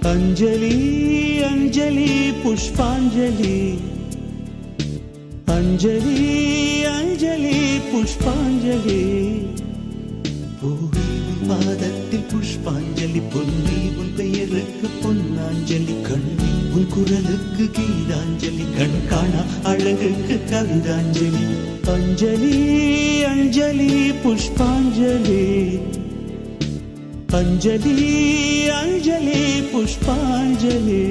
अंजलि अंजलि पुष्पांजलि अंजलि अंजलि पुष्पांजलि பாதத்தில் புஷ்பாஞ்சலி பொன்னி உன் பெயருக்கு பொன்னாஞ்சலி கண்ணி உன் குரலுக்கு கீதாஞ்சலி கண் காணா அழகுக்கு கவிதாஞ்சலி அஞ்சலி அஞ்சலி புஷ்பாஞ்சலி அஞ்சலி அஞ்சலி புஷ்பாஞ்சலி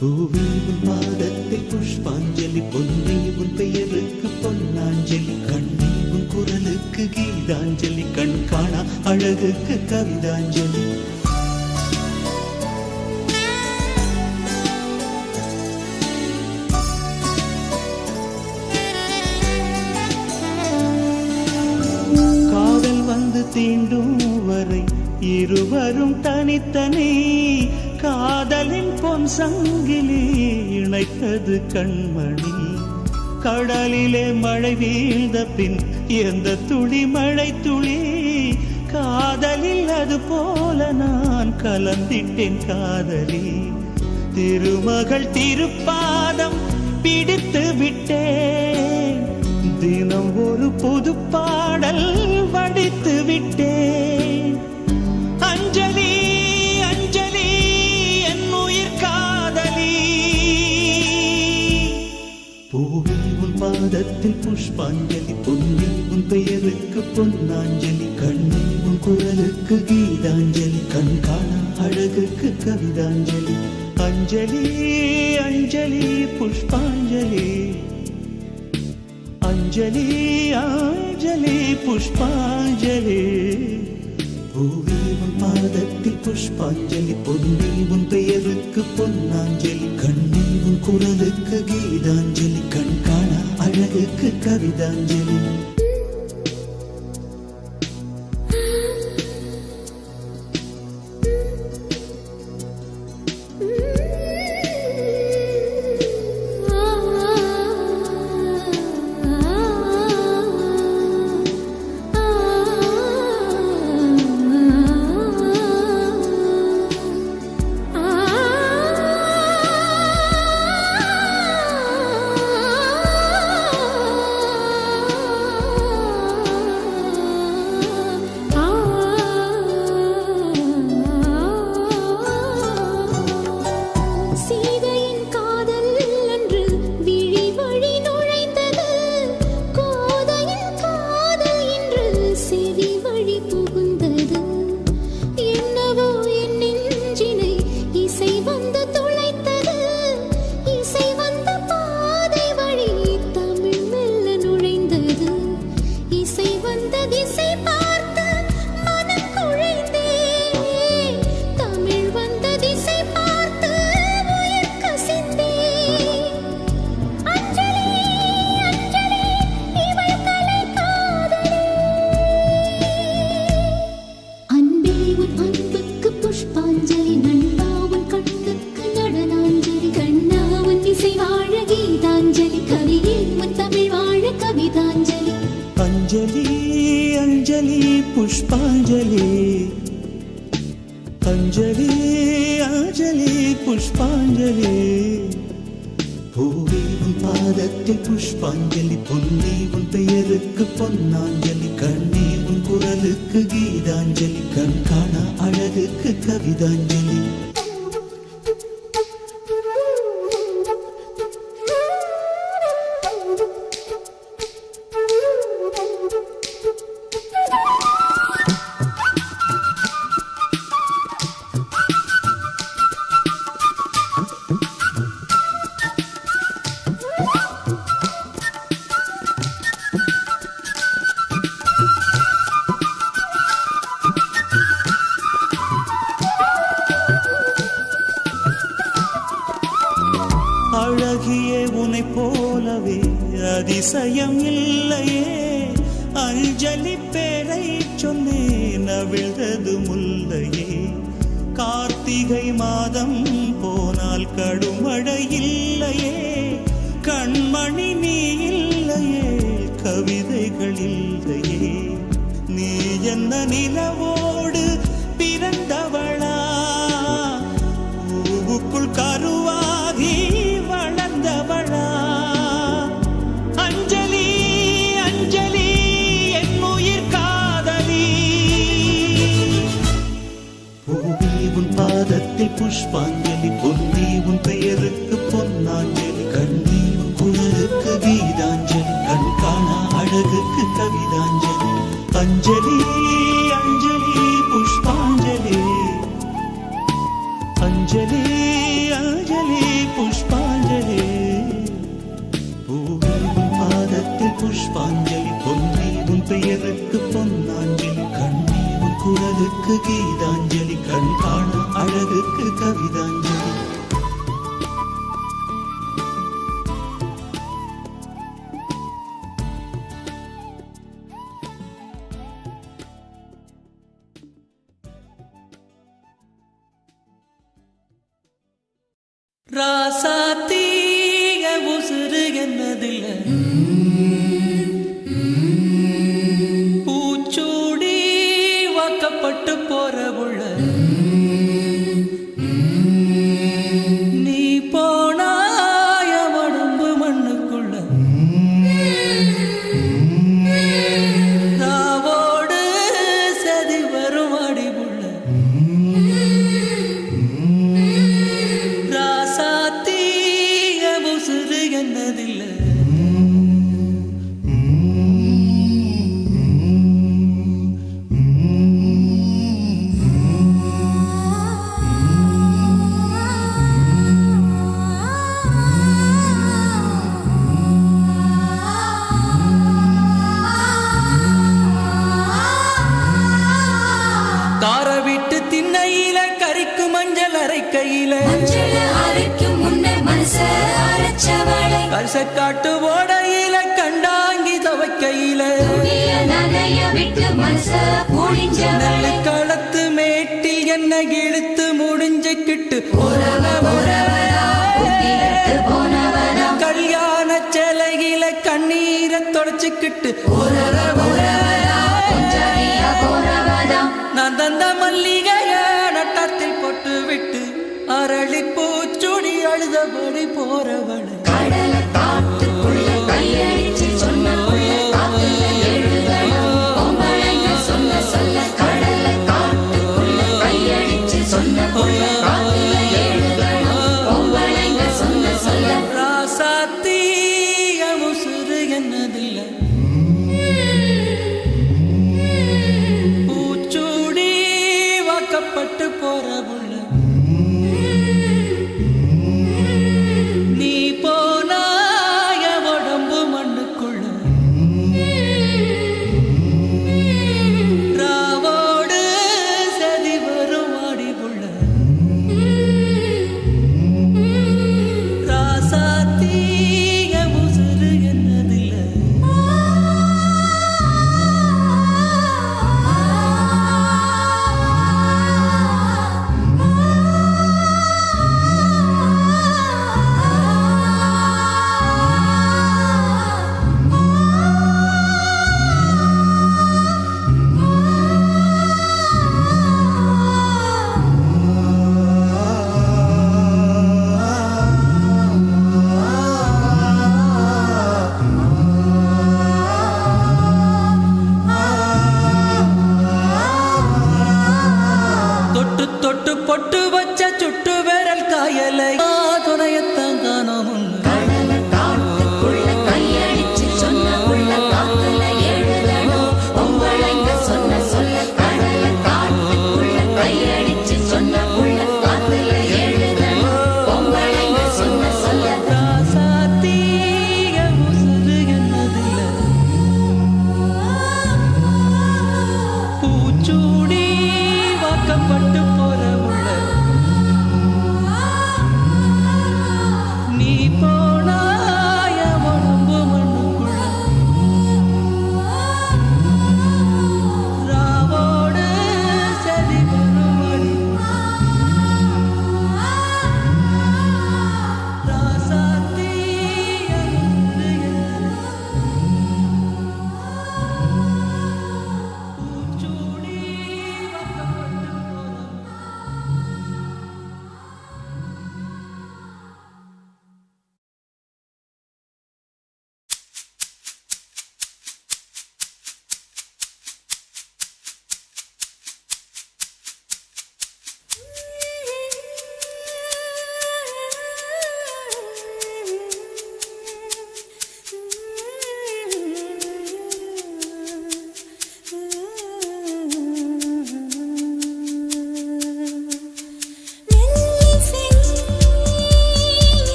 பூவி உன் பாதத்தில் புஷ்பாஞ்சலி பொன்னி உன் பெயருக்கு பொன்னாஞ்சலி கண்ணி உன் குரலுக்கு கீதாஞ்சலி கண் காணா அழகுக்கு கவிதாஞ்சலி காதல் வந்து தீண்டும் வரை இருவரும் தனித்தனி காதலின் பொன் சங்கிலி இணைத்தது கண்மணி கடலிலே மழை வீழ்ந்த பின் எந்த துளி மழை துளி காதலில் அது போல நான் கலந்திட்டேன் காதலி திருமகள் திருப்பாதம் பிடித்து விட்டேன் தினம் ஒரு புது பாடல் வடித்து விட்டேன் அஞ்சலி அஞ்சலி என் உயிர் காதலி பூவி உன் பாதத்தில் புஷ்பாஞ்சலி பொன்னி உன் பெயருக்கு பொன்னாஞ்சலி கண்ணி உன் குரலுக்கு கீதாஞ்சலி கண் காணா அழகுக்கு கவிதாஞ்சலி அஞ்சலி அஞ்சலி புஷ்பாஞ்சலி अंजलि अंजलि पुष्पांजलि பூவி உன் பாதத்தில் புஷ்பாஞ்சலி பொன்னி உன் பெயருக்கு பொன்னாஞ்சலி கண்ணி உன் குரலுக்கு கீதாஞ்சலி கண் காணா அழகுக்கு கவிதாஞ்சலி अंजलि अंजलि पुष्पांजलि अंजलि अंजलि पुष्पांजलि பூவி உன் பாதத்தில் புஷ்பாஞ்சலி பொன்னி உன் பெயருக்கு பொன்னாஞ்சலி கண்ணி உன் குரலுக்கு கீதாஞ்சலி கண் காணா அழகுக்கு கவிதாஞ்சலி அழகியே உன்னை போலவே அதிசயம் இல்லையே அஞ்சலி பேரை சொன்னேன் அவிழ்ந்தது முல்லையே கார்த்திகை மாதம் போனால் கடுமழை இல்லையே கண்மணி நீ இல்லையே கவிதைகள் இல்லையே நீ என்ன நிலவோடு பிறந்தவளா பாதத்தில் புஷ்பாஞ்சலி பொன்னி உன் பெயருக்கு பொன்னாஞ்சலி கண்ணி உன் குரலுக்கு கீதாஞ்சலி கண் காணா அழகுக்கு கவிதாஞ்சலி அஞ்சலி அஞ்சலி புஷ்பாஞ்சலி அஞ்சலி அஞ்சலி புஷ்பாஞ்சலி பூவே உன் பாதத்தில் புஷ்பாஞ்சலி பொன்னி உன் பெயருக்கு பொன்னாஞ்சலி கண்ணி உன் குரலுக்கு கீதாஞ்சலி கண் காணா அழகுக்கு கவிதாஞ்சலி ராசாத்தீக உசுறு என்னதில்ல பூச்சூடி வாக்கப்பட்டு போற உள்ள நீ போனாய உடம்பு மண்ணுக்குள்ள ராவோடு சதி வரும் அடிவுள்ள என்னதில்லை கார விட்டு திண்ணையில கறிக்கு மஞ்சள் அரைக்கையில கரிசக்காட்டு ஓடையில கண்டாங்கி துவைக்கையில நல்ல களத்து மேட்டில் என்ன இழுத்து முடிஞ்சுக்கிட்டு கல்யாண சேலையில கண்ணீரை தொடச்சுக்கிட்டு நான் தந்த மல்லிகைய நட்டத்தில் போட்டு விட்டு அரளி பூச்சுடி அழுதபடி போறவள ராசாத்தீய உசுறு என்னதில்ல பூச்சூடி வாக்கப்பட்டு போற உள்ள நீ போனாய உடம்பு மண்ணுக்குள்ள ராவோடு சதி வரும் அடிவுள்ள ராசாத்தீய உசுறு என்னதில்ல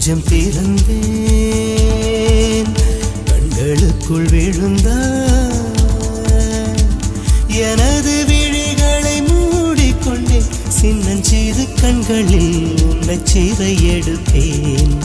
கொஞ்சம் திறந்தேன் கண்களுக்குள் விழுந்தாய் எனது விழிகளை மூடிக்கொண்டேன் சின்னஞ்சிறு கண்களில் உன்னை சிறை எடுத்தேன்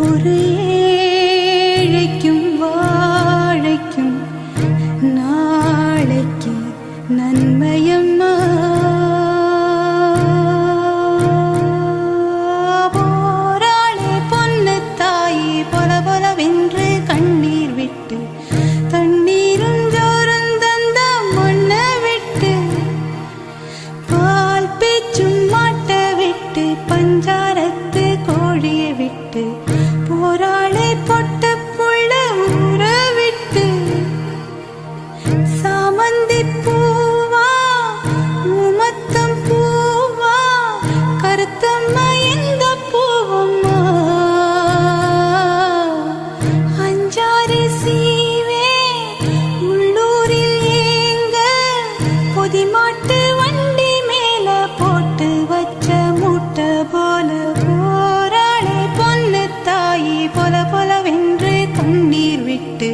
ஒரு ஏழைக்கும் வாழைக்கும் நாளைக்கு நன்மையம்மா. போராளே பொன்னு தாயி பொல பொலவென்று கண்ணீர் விட்டு தண்ணீரும் ஜோரும் தந்த மண்ணை விட்டு பால் பேச்சும் மாட்ட விட்டு பஞ்சாரத்து கோழியை விட்டு போராளே பொட்ட புள்ள ஊற விட்டு சாமந்தி பூவா உமத்தம் பூவா கருத்தம்மா எந்த பூவம்மா. அஞ்சாறு சீவே உள்ளூரில் ஏங்க பொதிமாட்டு வண்டி மேல போட்டு வச்ச மூட்டை போல போராளே பொன்னு தாயி பொல பொலவென்று கண்ணீர் விட்டு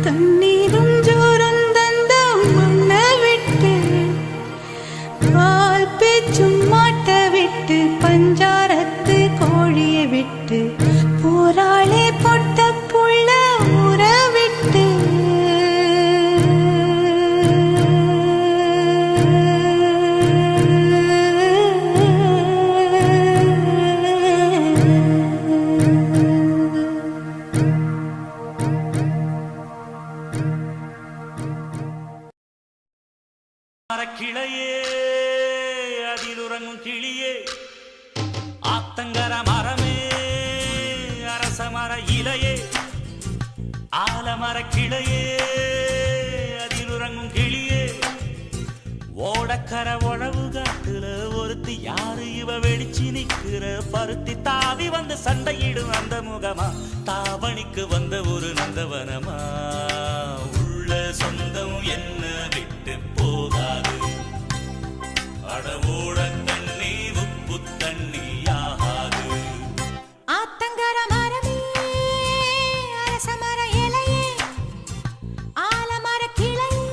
தண்ணீரும் ஜோரம் தந்த மண்ணை விட்டு பால் பேச்சும் மாட்ட விட்டு பஞ்சாரத்து கோழியை விட்டு போராளே பொட்ட புள்ள ஊற விட்டு. மரக்கிளையே அதில் உறங்கும் கிளியே ஆத்தங்கர மரமே அரச மர இலையே ஆலமர கிளையே அதில் உறங்கும் கிளியே ஓடக்கர உழவு காட்டுல ஒருத்தி யாரு இவ வெளிச்சு நிக்கிற பருத்தி தாவி வந்து சண்டையிடும் அந்த முகமா தாவணிக்கு வந்த ஒரு நந்தவனமா உள்ள சொந்தம் என்ன விட்டு போகாது அடவோட தண்ணி உப்பு தண்ணி ஆகாது. ஆத்தங்கர மரமே அரச மர இலையே ஆலமர கிளையே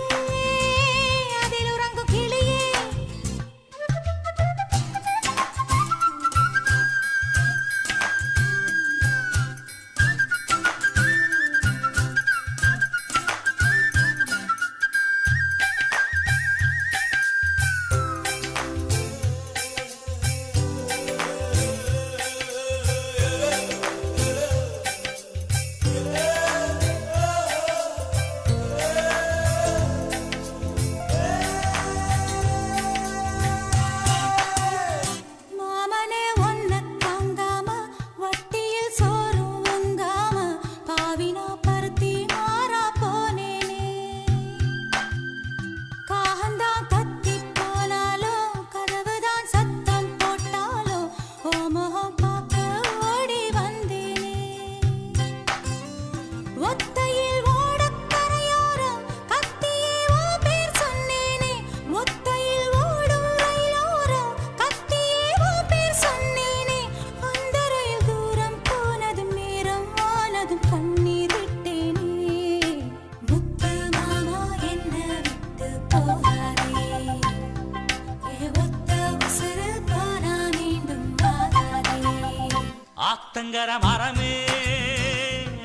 அதில் உறங்கும் கிளியே. மாமனே ஒன்ன தாங்காம வட்டியில் சோறும் உங்காம பாவினா பருத்தி மாறா போனேனே. காகந்தான் கத்தி போனாலும் கதவுதான் சத்தம் போட்டாலும் ஓ முகம் பார்க்க ஓடி வந்தேனே. ஒத்தையில் ஓடக்கரையோரம் கத்தியே ஓ பேர் சொன்னேனே. ஒத்தையில் ஓடும் ரயிலோரம் கத்தியே ஓ பேர் சொன்னேனே. அந்த ரயில் தூரம் போனதும் நேரம் ஆனதும் கண்ணீர் விட்டேனே. முத்து மாமா என்ன விட்டு போகாதே ஒத்த உசுறு போனா மீண்டும் வாராதே. ஆத்தங்கர மரமே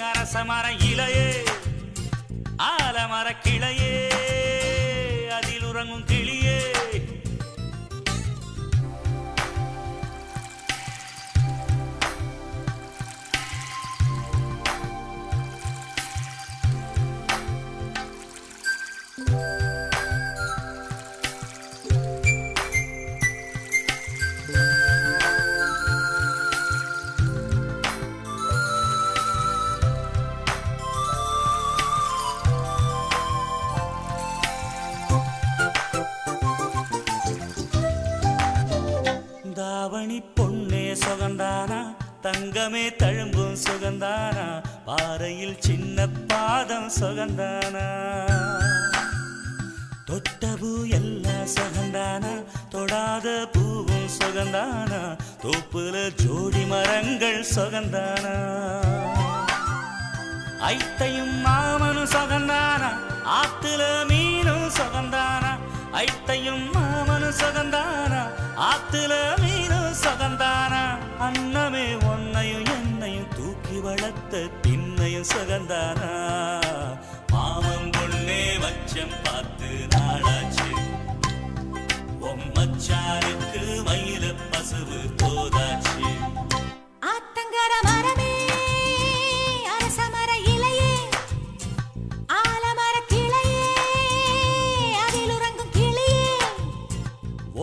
அரச மர இலையே ஆலமர கிளையே அதில் உறங்கும் கிளியே. தாவணி பொன்னே சுகந்தானா தங்கமே தழும்பும் சுகந்தானா பாறையில் சின்ன பாதம் சுகந்தானா தொட்டபூ எல்லாம் சுகந்தானா தொடாத பூவும் சுகந்தானா தோப்புல ஜோடி மரங்கள் சுகந்தானா ஐத்தையும் மாமனும் சுகந்தானா ஆத்துல மீனும் சுகந்தானா ஐத்தையும் மாமனும் சுகந்தானா ஆத்துல மீனும் சுகந்தானா அன்னமே ஒன்னையும் என்னையும் தூக்கி சுகந்தானா மாமன் பொண்ணே வச்சம் பார்த்து நாளாச்சு மச்சானுக்கு மயில பசுவு போதாச்சு ஆத்தங்கர மரமே அரசமர இலையே ஆலமர கிளையே அதில் உறங்கும் கிளியே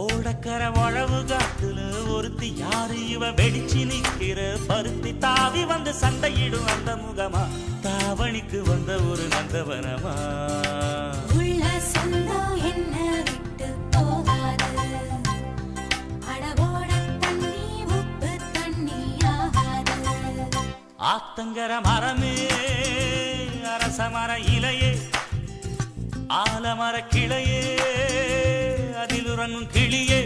ஓடக்கர உழவு காத்துல ஒருத்தி யாரு இவ வெடிச்சு நிக்கிற பருத்தி தாவி வந்து சண்டையிடும் அந்த முகமா தாவணிக்கு வந்த ஒரு நந்தவனமா உள்ள சொந்தம் என்ன விட்டு போகாது அடவோட தண்ணி உப்பு தண்ணி ஆகாது ஆத்தங்கர மரமே அரசமர இலையே ஆலமர கிளையே அதில் உறங்கும் கிளியே